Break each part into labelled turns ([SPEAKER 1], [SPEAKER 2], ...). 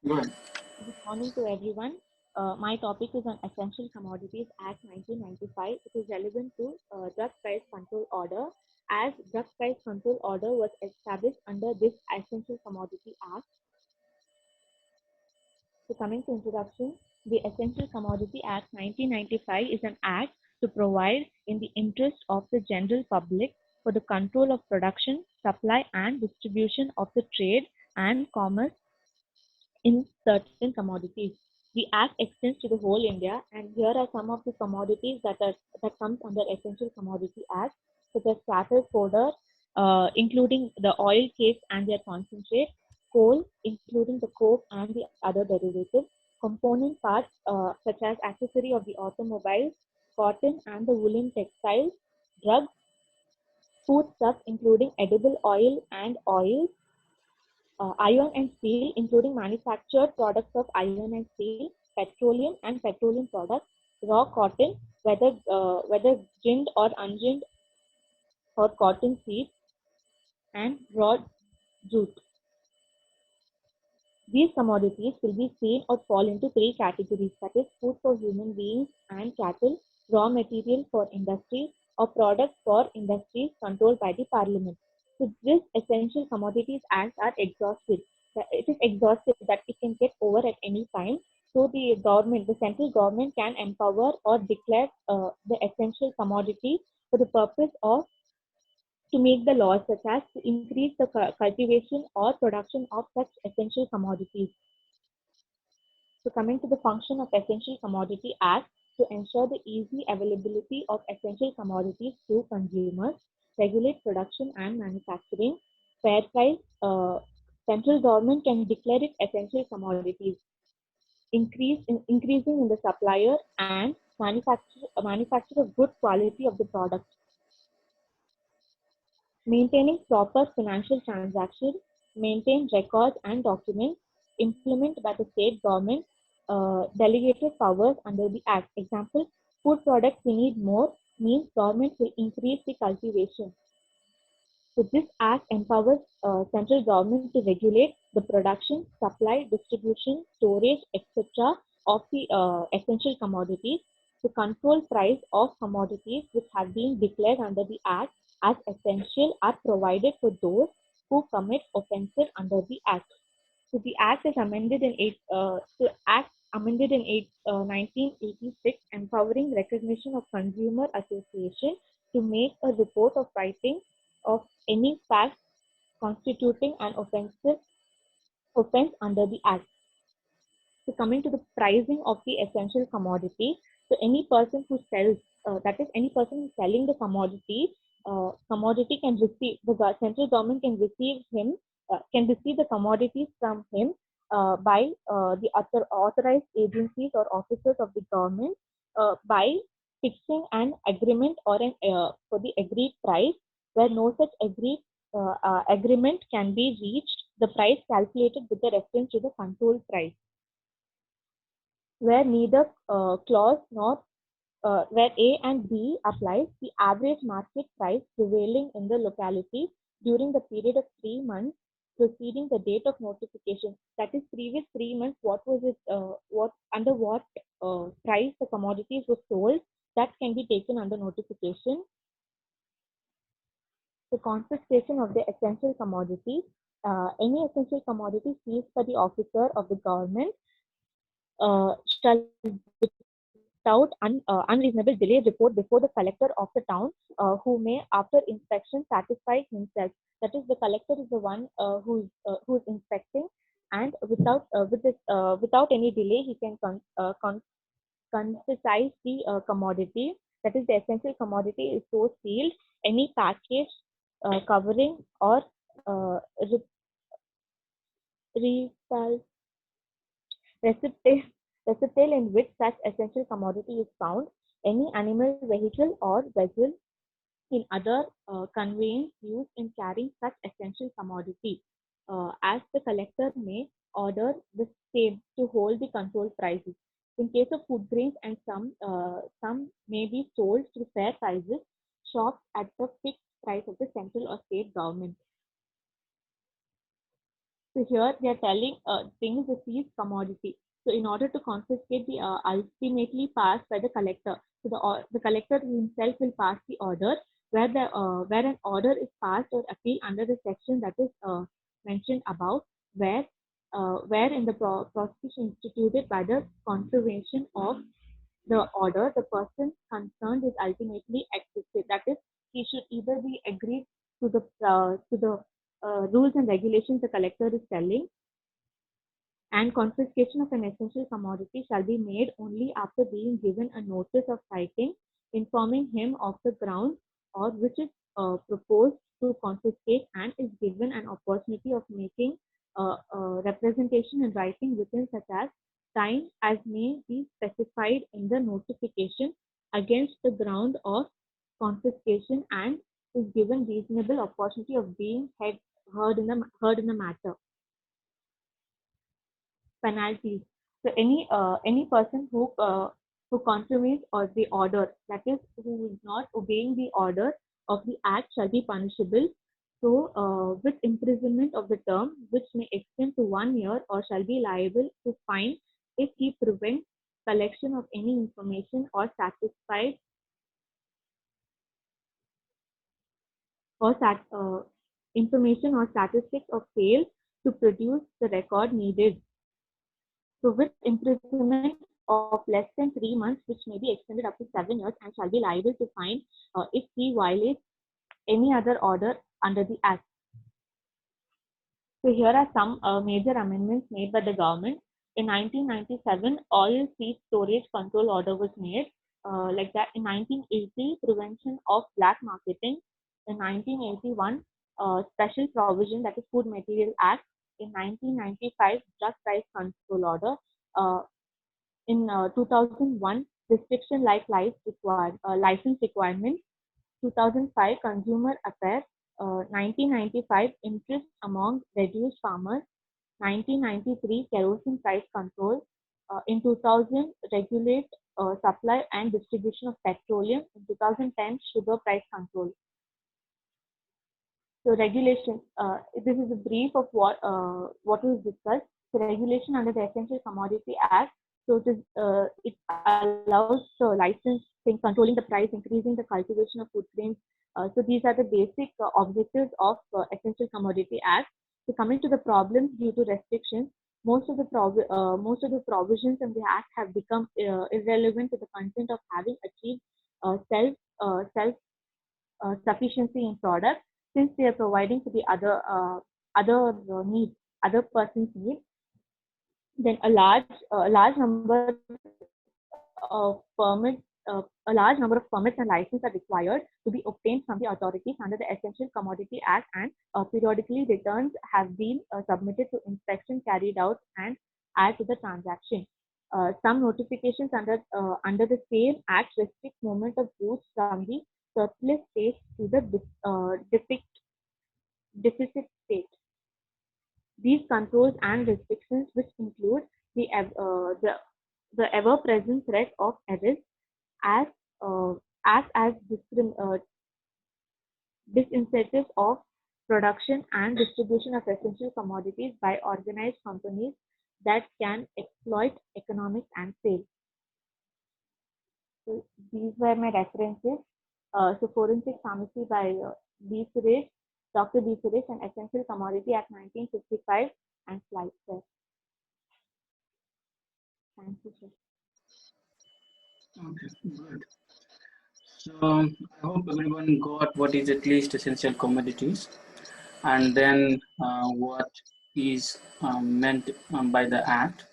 [SPEAKER 1] Go ahead.
[SPEAKER 2] Good morning to everyone. My topic is on Essential Commodities Act 1995. It is relevant to Drug Price Control Order, as Drug Price Control Order was established under this Essential Commodity Act. So coming to introduction, the Essential Commodity Act 1995 is an act to provide in the interest of the general public for the control of production, supply and distribution of the trade and commerce in certain commodities. The act extends to the whole India, and here are some of the commodities that comes under Essential Commodity Act, such as cattle fodder, including the oil cakes and their concentrate, coal, including the coke and the other derivatives, component parts such as accessory of the automobiles, cotton and the woolen textiles, drugs, foodstuffs including edible oil and oils, iron and steel, including manufactured products of iron and steel, petroleum and petroleum products, raw cotton, whether ginned or unginned, or cotton seeds, and raw jute. These commodities will be seen or fall into three categories, that is, food for human beings and cattle, raw material for industries, or products for industries controlled by the parliament. So, these essential commodities acts are exhaustive. It is exhaustive that it can get over at any time. So, the central government can empower or declare the essential commodity for the purpose of to make the laws such as to increase the cultivation or production of such essential commodities. So coming to the function of Essential Commodity Act, to ensure the easy availability of essential commodities to consumers, regulate production and manufacturing, fair price, central government can declare it essential commodities, increasing in the supplier and manufacture a good quality of the product, maintaining proper financial transactions, maintain records and documents, implement by the state government delegated powers under the Act. Example, food products we need more means government will increase the cultivation. So this Act empowers central government to regulate the production, supply, distribution, storage, etc. of the essential commodities, to control price of commodities which have been declared under the Act as essential are provided for those who commit offences under the Act. So the Act is amended in 1986, empowering recognition of consumer association to make a report of writing of any fact constituting an offense under the Act. So coming to the pricing of the essential commodity, so any person who sells, that is, any person who's selling the commodity can receive the central government can receive the commodities from him by the authorized agencies or officers of the government by fixing an agreement or an for the agreed price, where no such agreement can be reached. The price calculated with the reference to the control price, where neither clause nor where A and B applies, the average market price prevailing in the locality during the period of 3 months preceding the date of notification. That is, previous 3 months, what was it? What under what price the commodities were sold? That can be taken under notification. The confiscation of the essential commodity. Any essential commodity seized by the officer of the government shall without unreasonable delay report before the collector of the town, who may after inspection satisfy himself. That is, the collector is the one who's inspecting, and without any delay he can confiscate the commodity. That is, the essential commodity is so sealed, any package covering or uh, re- receptacle, receptacle in which such essential commodity is found, any animal, vehicle, or vessel in other conveyance used in carrying such essential commodity, as the collector may order the same to hold the controlled prices. In case of food grains, and some may be sold to fair prices, shops at the fixed price of the central or state government. So here they are telling thing is a seized commodity. So in order to confiscate the ultimately passed by the collector. So the collector himself will pass the order where an order is passed or appeal under the section that is mentioned above, where in the prosecution instituted by the contravention of the order, the person concerned is ultimately acquitted. That is, he should either be agreed to the rules and regulations the collector is telling, and confiscation of an essential commodity shall be made only after being given a notice of citing, informing him of the ground or which is proposed to confiscate, and is given an opportunity of making representation in writing within such as time as may be specified in the notification against the ground of confiscation, and is given reasonable opportunity of being heard in the matter. Penalties. So any person who contravenes or the order, that is, who is not obeying the order of the act, shall be punishable. So with imprisonment of the term, which may extend to 1 year, or shall be liable to fine if he prevents collection of any information or satisfied or information or statistics of fail to produce the record needed. So with imprisonment of less than 3 months, which may be extended up to 7 years, and shall be liable to fine if he violates any other order under the Act. So here are some major amendments made by the government. In 1997, oil seed storage control order was made. Like that, in 1980, prevention of black marketing. In 1981, special provision, that is Food Material Act. In 1995, drug price control order. In 2001, restriction like license requirement. 2005, consumer affairs. 1995, interest among reduced farmers. 1993, kerosene price control. In 2000, regulate supply and distribution of petroleum. In 2010, sugar price control. So regulation, this is a brief of what was discussed. So regulation under the Essential Commodity Act. So it allows licensing, controlling the price, increasing the cultivation of food grains. So these are the basic objectives of Essential Commodity Act. So coming to the problems due to restrictions, most of the provisions in the Act have become irrelevant to the content of having achieved self sufficiency in products, since they are providing for the needs, other person's needs. Then a large number of permits a large number of permits and licenses are required to be obtained from the authorities under the Essential Commodity Act, and periodically returns have been submitted to inspection carried out and add to the transaction. Some notifications under the same act restrict movement of goods from the surplus state to the deficit state. These controls and restrictions, which include the ever-present threat of arrest, as act as disincentives of production and distribution of essential commodities by organized companies that can exploit economics and sales. So these were my references. So Forensic Pharmacy by B. Suresh, Dr. B. Suresh, and Essential Commodity Act 1955, and slide there. Thank you, sir.
[SPEAKER 1] Okay, good. So I hope everyone got what is at least essential commodities, and then what is meant by the Act,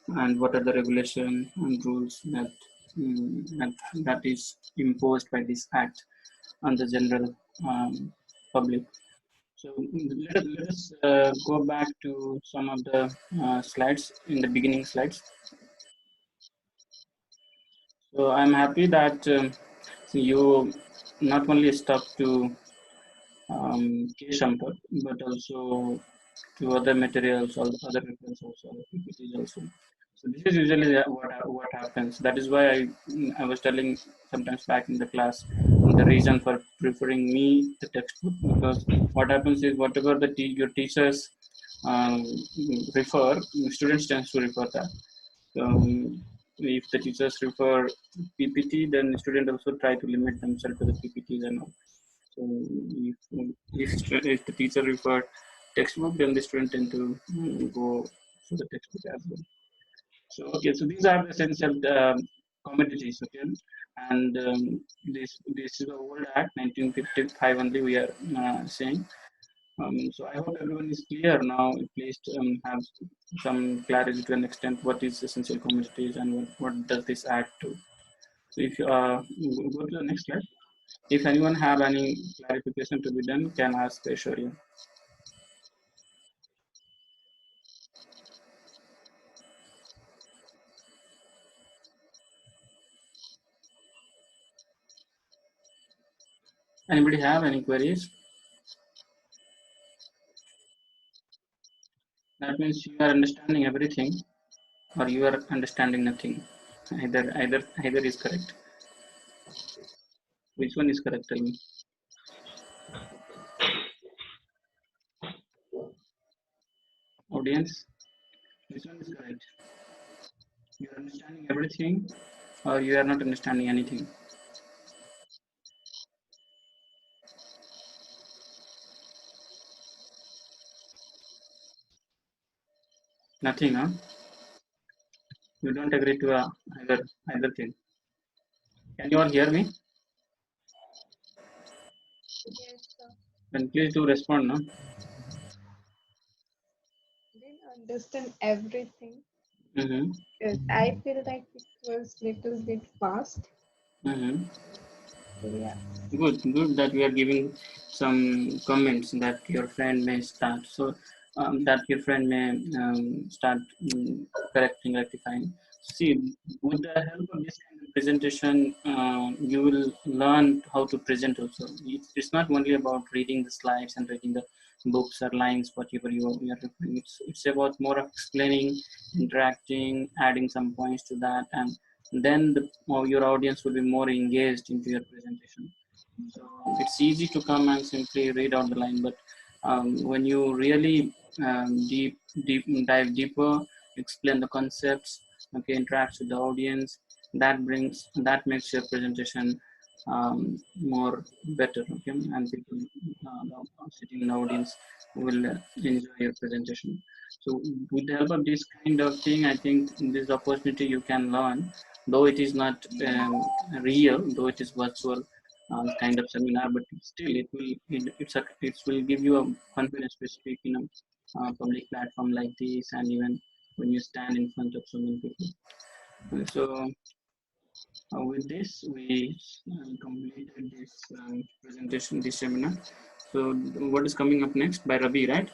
[SPEAKER 1] and what are the regulation and rules that is imposed by this Act on the general public. So let us go back to some of the slides in the beginning slides. So I'm happy that you not only stuck to K Shampar, but also to other materials, or other reference also, other PPTs also. So this is usually what happens. That is why I was telling sometimes back in the class the reason for preferring me the textbook, because what happens is whatever your teachers refer, students tend to refer that. If the teachers refer PPT, then the student also try to limit themselves to the PPTs and all. So if the teacher referred textbook, then the student tend to go to the textbook as well. So okay, so these are the essential commodities. Okay, and this is the old Act 1955 only we are saying. So I hope everyone is clear now. At least have some clarity to an extent what is essential commodities and what does this act do. So if you go to the next slide. If anyone have any clarification to be done, can ask Aishwarya. Anybody have any queries? That means you are understanding everything, or you are understanding nothing. Either is correct. Which one is correct? Tell me. Audience, which one is correct? You are understanding everything, or you are not understanding anything. Nothing, huh? You don't agree to either thing. Can you all hear me?
[SPEAKER 3] Yes, sir.
[SPEAKER 1] Then please do respond, no?
[SPEAKER 3] Didn't understand everything
[SPEAKER 1] Mm-hmm.
[SPEAKER 3] because I feel like it was little bit fast.
[SPEAKER 1] Mm-hmm.
[SPEAKER 3] So yeah.
[SPEAKER 1] Good that we are giving some comments that your friend may start. So that your friend may start correcting, rectifying. See, with the help of this kind of presentation, you will learn how to present also. It's not only about reading the slides and reading the books or lines, whatever you are referring. It's about more of explaining, interacting, adding some points to that, and then your audience will be more engaged into your presentation. So it's easy to come and simply read out the line, but when you really deep dive deeper, explain the concepts, okay, interact with the audience, that makes your presentation more better, okay, and people sitting in the audience will enjoy your presentation. So with the help of this kind of thing, I think in this opportunity you can learn, though it is not real, though it is virtual kind of seminar, but still it will give you a confidence to speak in a public platform like this, and even when you stand in front of so many people. So with this, we completed this presentation, this seminar. So what is coming up next by Ravi, right?